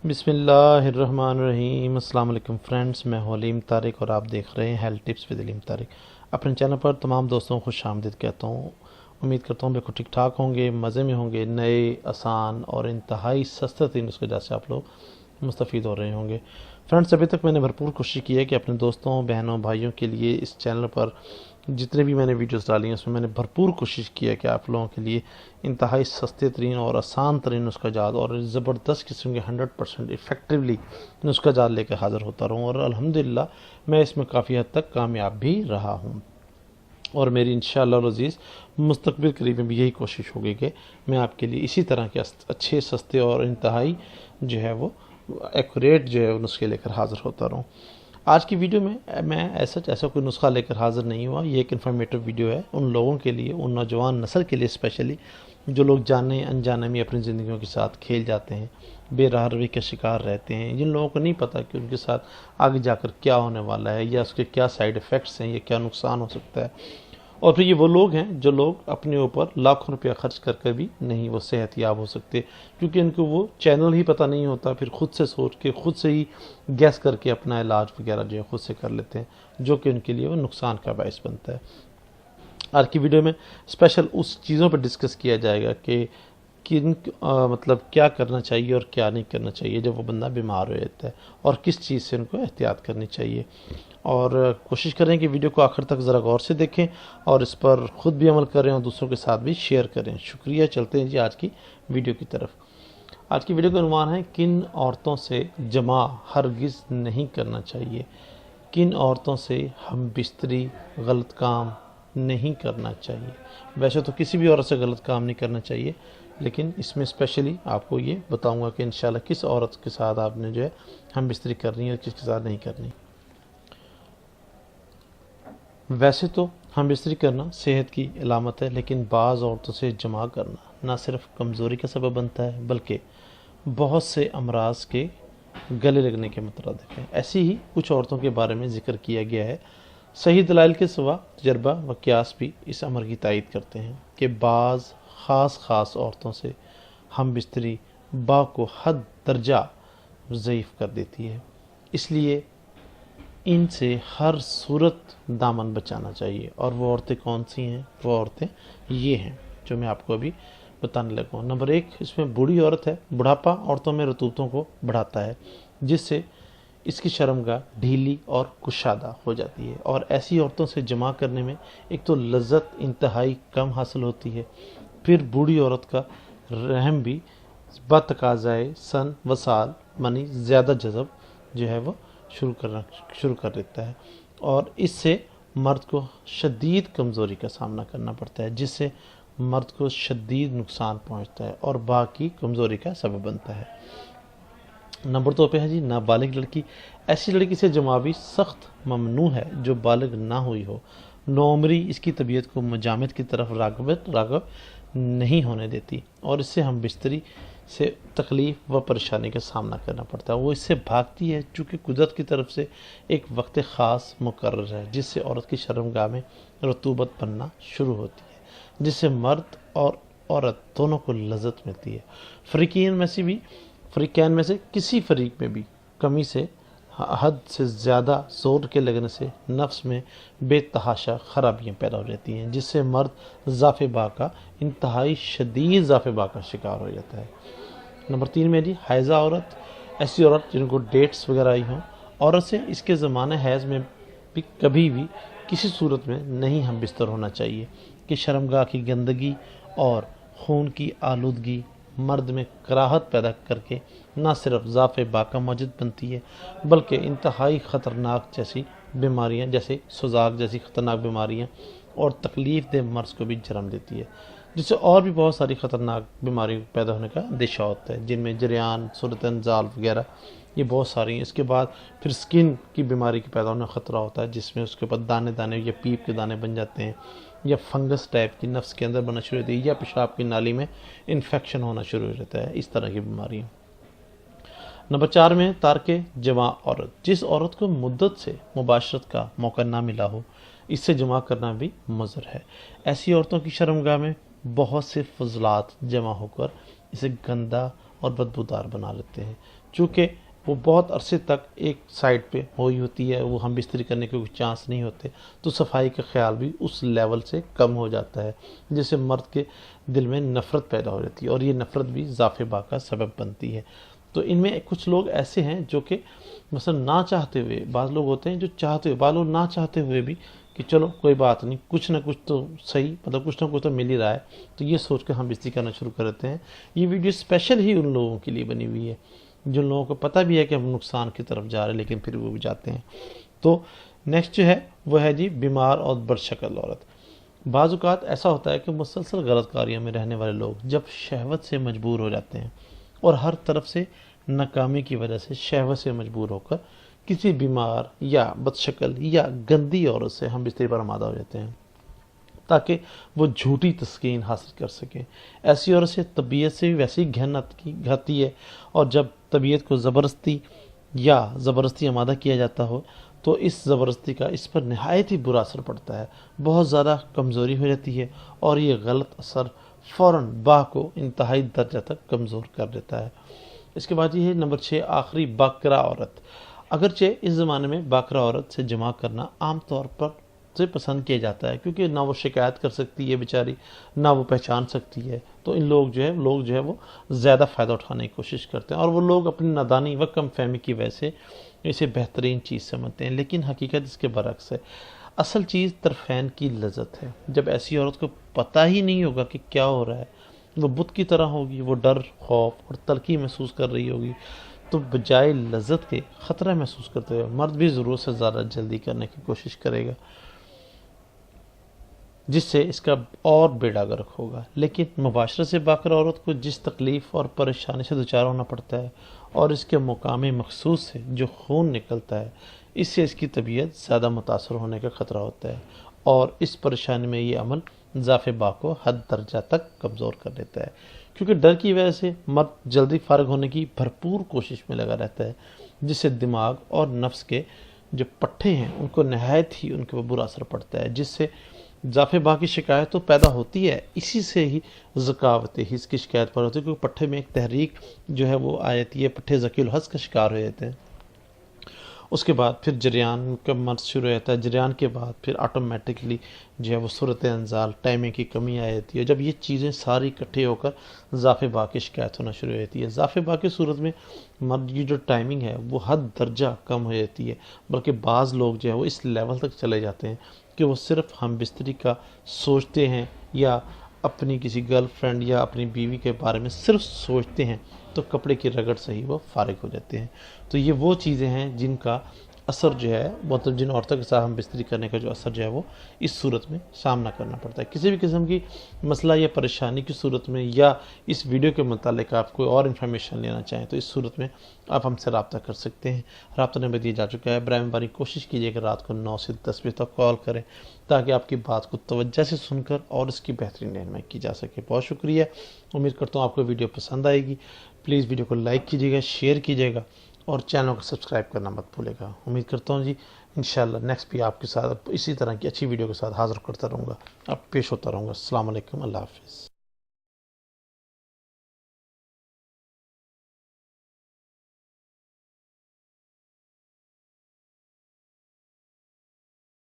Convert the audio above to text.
بسم اللہ الرحمن الرحیم۔ السلام علیکم فرینڈز، میں ہوں علیم طارق اور آپ دیکھ رہے ہیں ہیلتھ ٹپس ود علیم طارق۔ اپنے چینل پر تمام دوستوں کو خوش آمدید کہتا ہوں۔ امید کرتا ہوں بالکل ٹھیک ٹھاک ہوں گے، مزے میں ہوں گے، نئے آسان اور انتہائی سستے ترین اس وجہ سے آپ لوگ مستفید ہو رہے ہوں گے۔ فرینڈز، ابھی تک میں نے بھرپور کوشش کی ہے کہ اپنے دوستوں، بہنوں، بھائیوں کے لیے اس چینل پر جتنے بھی میں نے ویڈیوز ڈالی ہیں اس میں نے بھرپور کوشش کی ہے کہ آپ لوگوں کے لیے انتہائی سستے ترین اور آسان ترین نسخہ جات اور زبردست قسم کے 100% افیکٹولی نسخہ جات لے کے حاضر ہوتا رہوں، اور الحمدللہ میں اس میں کافی حد تک کامیاب بھی رہا ہوں، اور میری انشاءاللہ العزیز مستقبل قریب میں بھی یہی کوشش ہوگی کہ میں آپ کے لیے اسی طرح کے اچھے، سستے اور انتہائی جو ہے وہ ایکوریٹ جو ہے وہ نسخے لے کر حاضر ہوتا رہوں۔ آج کی ویڈیو میں ایسا کوئی نسخہ لے کر حاضر نہیں ہوا۔ یہ ایک انفارمیٹو ویڈیو ہے ان لوگوں کے لیے، ان نوجوان نسل کے لیے اسپیشلی، جو لوگ جانے انجانے میں اپنی زندگیوں کے ساتھ کھیل جاتے ہیں، بے راہ روی کے شکار رہتے ہیں، جن لوگوں کو نہیں پتہ کہ ان کے ساتھ آگے جا کر کیا ہونے والا ہے، یا اس کے کیا سائیڈ ایفیکٹس ہیں، یا کیا نقصان ہو سکتا ہے۔ اور پھر یہ وہ لوگ ہیں جو لوگ اپنے اوپر لاکھوں روپیہ خرچ کر کے بھی نہیں وہ صحت یاب ہو سکتے، کیونکہ ان کو وہ چینل ہی پتہ نہیں ہوتا، پھر خود سے سوچ کے خود سے ہی گیس کر کے اپنا علاج وغیرہ جو ہے خود سے کر لیتے ہیں، جو کہ ان کے لیے وہ نقصان کا باعث بنتا ہے۔ آج کی ویڈیو میں اسپیشل اس چیزوں پر ڈسکس کیا جائے گا کہ مطلب کیا کرنا چاہیے اور کیا نہیں کرنا چاہیے جب وہ بندہ بیمار ہو جاتا ہے، اور کس چیز سے ان کو احتیاط کرنی چاہیے۔ اور کوشش کریں کہ ویڈیو کو آخر تک ذرا غور سے دیکھیں اور اس پر خود بھی عمل کریں اور دوسروں کے ساتھ بھی شیئر کریں۔ شکریہ۔ چلتے ہیں جی آج کی ویڈیو کی طرف۔ آج کی ویڈیو کا عنوان ہے کن عورتوں سے جماع ہرگز نہیں کرنا چاہیے، کن عورتوں سے ہم بستری غلط کام نہیں کرنا چاہیے۔ ویسے تو کسی بھی عورت سے غلط کام نہیں کرنا چاہیے، لیکن اس میں اسپیشلی آپ کو یہ بتاؤں گا کہ انشاءاللہ کس عورت کے ساتھ آپ نے جو ہے ہم بستری کرنی ہے اور کس کے ساتھ نہیں کرنی۔ ویسے تو ہم بستری کرنا صحت کی علامت ہے، لیکن بعض عورتوں سے جماع کرنا نہ صرف کمزوری کا سبب بنتا ہے بلکہ بہت سے امراض کے گلے لگنے کے مترادف ہے۔ ایسی ہی کچھ عورتوں کے بارے میں ذکر کیا گیا ہے۔ صحیح دلائل کے سوا تجربہ و قیاس بھی اس امر کی تائید کرتے ہیں کہ بعض خاص عورتوں سے ہم بستری با کو حد درجہ ضعیف کر دیتی ہے، اس لیے ان سے ہر صورت دامن بچانا چاہیے۔ اور وہ عورتیں کون سی ہیں؟ وہ عورتیں یہ ہیں جو میں آپ کو ابھی بتانے لگا ہوں۔ نمبر 1 اس میں بوڑھی عورت ہے۔ بڑھاپا عورتوں میں رطوبتوں کو بڑھاتا ہے، جس سے اس کی شرمگاہ ڈھیلی اور کشادہ ہو جاتی ہے، اور ایسی عورتوں سے جماع کرنے میں ایک تو لذت انتہائی کم حاصل ہوتی ہے، پھر بوڑھی عورت کا رحم بھی بتقاضائے سن و سال منی زیادہ جذب جو ہے وہ شروع کر دیتا ہے، اور اس سے مرد کو شدید کمزوری کا سامنا کرنا پڑتا ہے، جس سے مرد کو شدید نقصان پہنچتا ہے اور باقی کمزوری کا سبب بنتا ہے۔ نمبر 2 پہ ہے جی نابالغ لڑکی۔ ایسی لڑکی سے جماع بھی سخت ممنوع ہے جو بالغ نہ ہوئی ہو۔ نوعمری اس کی طبیعت کو مجامد کی طرف راغب نہیں ہونے دیتی، اور اس سے ہم بستری سے تکلیف و پریشانی کا سامنا کرنا پڑتا ہے۔ وہ اس سے بھاگتی ہے چونکہ قدرت کی طرف سے ایک وقت خاص مقرر ہے جس سے عورت کی شرمگاہ میں رطوبت بننا شروع ہوتی ہے، جس سے مرد اور عورت دونوں کو لذت ملتی ہے۔ فریقین میں سے کسی فریق میں بھی کمی سے حد سے زیادہ زور کے لگنے سے نفس میں بے تحاشا خرابیاں پیدا ہو جاتی ہیں، جس سے مرد ضعف با کا انتہائی شدید ضعف با کا شکار ہو جاتا ہے۔ نمبر 3 میں جی حائضہ عورت۔ ایسی عورت جن کو ڈیٹس وغیرہ آئی ہوں، عورت سے اس کے زمانہ حیض میں بھی کبھی بھی کسی صورت میں نہیں ہم بستر ہونا چاہیے کہ شرمگاہ کی گندگی اور خون کی آلودگی مرد میں کراہت پیدا کر کے نہ صرف ضعف با کا موجب بنتی ہے بلکہ انتہائی خطرناک جیسی بیماریاں جیسے سوزاک جیسی خطرناک بیماریاں اور تکلیف دہ مرض کو بھی جنم دیتی ہے، جس سے اور بھی بہت ساری خطرناک بیماریوں پیدا ہونے کا اندیشہ ہوتا ہے، جن میں جریان، صورت انزال وغیرہ یہ بہت ساری ہیں۔ اس کے بعد پھر سکن کی بیماری کے پیدا ہونے کا خطرہ ہوتا ہے، جس میں اس کے بعد دانے یا پیپ کے دانے بن جاتے ہیں، یا فنگس ٹائپ کی نفس کے اندر بننا شروع ہوتی ہے، یا پیشاب کی نالی میں انفیکشن ہونا شروع ہو جاتا ہے، اس طرح کی بیماریاں۔ نمبر 4 میں تارک جماع عورت۔ جس عورت کو مدت سے مباشرت کا موقع نہ ملا ہو، اس سے جماع کرنا بھی مضر ہے۔ ایسی عورتوں کی شرمگاہ میں بہت سے فضلات جمع ہو کر اسے گندا اور بدبودار بنا لیتے ہیں، چونکہ وہ بہت عرصے تک ایک سائڈ پہ ہوئی ہوتی ہے، وہ ہم بستری کرنے کے کوئی چانس نہیں ہوتے، تو صفائی کا خیال بھی اس لیول سے کم ہو جاتا ہے، جس سے مرد کے دل میں نفرت پیدا ہو جاتی ہے، اور یہ نفرت بھی اضافے با کا سبب بنتی ہے۔ تو ان میں کچھ لوگ ایسے ہیں جو کہ مثلا نہ چاہتے ہوئے، بعض لوگ ہوتے ہیں جو چاہتے ہوئے، بعض لوگ نہ چاہتے ہوئے بھی کہ چلو کوئی بات نہیں، کچھ نہ کچھ تو صحیح، مطلب کچھ نہ کچھ تو مل ہی رہا ہے، تو یہ سوچ کر ہم بستری کرنا شروع کر دیتے ہیں۔ یہ ویڈیو اسپیشل ہی ان لوگوں کے لیے بنی ہوئی ہے جن لوگوں کو پتہ بھی ہے کہ ہم نقصان کی طرف جا رہے ہیں، لیکن پھر وہ بھی جاتے ہیں۔ تو نیکسٹ جو ہے وہ ہے جی بیمار اور برشکل عورت۔ بعض اوقات ایسا ہوتا ہے کہ مسلسل غلط کاریوں میں رہنے والے لوگ جب شہوت سے مجبور ہو جاتے ہیں اور ہر طرف سے ناکامی کی وجہ سے شہوت سے مجبور ہو کر کسی بیمار یا بدشکل یا گندی عورت سے ہم بستری پر آمادہ ہو جاتے ہیں تاکہ وہ جھوٹی تسکین حاصل کر سکیں۔ ایسی عورت سے طبیعت سے ویسی گھن آتی ہے، اور جب طبیعت کو زبردستی آمادہ کیا جاتا ہو تو اس زبردستی کا اس پر نہایت ہی برا اثر پڑتا ہے، بہت زیادہ کمزوری ہو جاتی ہے، اور یہ غلط اثر فوراً باہ کو انتہائی درجہ تک کمزور کر دیتا ہے۔ اس کے بعد یہ ہے نمبر 6، آخری باکرہ عورت۔ اگرچہ اس زمانے میں باکرہ عورت سے جمع کرنا عام طور پر سے پسند کیا جاتا ہے، کیونکہ نہ وہ شکایت کر سکتی ہے بیچاری، نہ وہ پہچان سکتی ہے، تو ان لوگ جو ہے وہ زیادہ فائدہ اٹھانے کی کوشش کرتے ہیں، اور وہ لوگ اپنی نادانی و کم فہمی کی وجہ سے اسے بہترین چیز سمجھتے ہیں، لیکن حقیقت اس کے برعکس ہے۔ اصل چیز طرفین کی لذت ہے۔ جب ایسی عورت کو پتہ ہی نہیں ہوگا کہ کیا ہو رہا ہے، وہ بت کی طرح ہوگی، وہ ڈر، خوف اور تلخی محسوس کر رہی ہوگی، تو بجائے لذت کے خطرہ محسوس کرتے ہوئے مرد بھی ضرورت سے زیادہ جلدی کرنے کی کوشش کرے گا، جس سے اس کا اور بیڑا غرق ہوگا۔ لیکن مباشرت سے باکرہ عورت کو جس تکلیف اور پریشانی سے دوچار ہونا پڑتا ہے، اور اس کے مقام مخصوص سے جو خون نکلتا ہے، اس سے اس کی طبیعت زیادہ متاثر ہونے کا خطرہ ہوتا ہے، اور اس پریشانی میں یہ عمل اضاف با کو حد درجہ تک کمزور کر دیتا ہے، کیونکہ ڈر کی وجہ سے مرد جلدی فارغ ہونے کی بھرپور کوشش میں لگا رہتا ہے، جس سے دماغ اور نفس کے جو پٹھے ہیں ان کو نہایت ہی ان کے برا اثر پڑتا ہے، جس سے اضافے با کی شکایت تو پیدا ہوتی ہے، اسی سے ہی ذکاوت حس کی شکایت پر ہوتی ہے، کیونکہ پٹھے میں ایک تحریک جو ہے وہ آ جاتی ہے، پٹھے ذکی الحس کا شکار ہو جاتے ہیں۔ اس کے بعد پھر جریان کا مرض شروع ہو جاتا ہے، جریان کے بعد پھر آٹومیٹکلی جو ہے وہ صورت انزال، ٹائمنگ کی کمی آ جاتی ہے، جب یہ چیزیں ساری اکٹھے ہو کر اضافے با کی شکایت ہونا شروع ہو جاتی ہے۔ اضافے با کی صورت میں مرد کی جو ٹائمنگ ہے وہ حد درجہ کم ہو جاتی ہے، بلکہ بعض لوگ جو ہے وہ اس لیول تک چلے جاتے ہیں کہ وہ صرف ہم بستری کا سوچتے ہیں، یا اپنی کسی گرل فرینڈ یا اپنی بیوی کے بارے میں صرف سوچتے ہیں تو کپڑے کی رگڑ سے ہی وہ فارغ ہو جاتے ہیں۔ تو یہ وہ چیزیں ہیں جن کا اثر جو ہے، مطلب جن عورتوں کے ساتھ ہم بستری کرنے کا جو اثر جو ہے وہ اس صورت میں سامنا کرنا پڑتا ہے۔ کسی بھی قسم کی مسئلہ یا پریشانی کی صورت میں، یا اس ویڈیو کے متعلق آپ کوئی اور انفارمیشن لینا چاہیں تو اس صورت میں آپ ہم سے رابطہ کر سکتے ہیں۔ رابطہ نمبر دیا جا چکا ہے، برائے مہربانی کوشش کیجیے کہ رات کو 9 سے 10 بجے تک کال کریں تاکہ آپ کی بات کو توجہ سے سن کر اور اس کی بہترین رہنمائی کی جا سکے۔ بہت شکریہ، امید کرتا ہوں آپ کو ویڈیو پسند آئے گی۔ پلیز ویڈیو کو لائک کیجیے گا، شیئر کیجیے گا، اور چینل کو سبسکرائب کرنا مت بھولے گا۔ امید کرتا ہوں جی انشاءاللہ نیکسٹ بھی آپ کے ساتھ اسی طرح کی اچھی ویڈیو کے ساتھ حاضر کرتا رہوں گا، اب پیش ہوتا رہوں گا۔ السلام علیکم، اللہ حافظ۔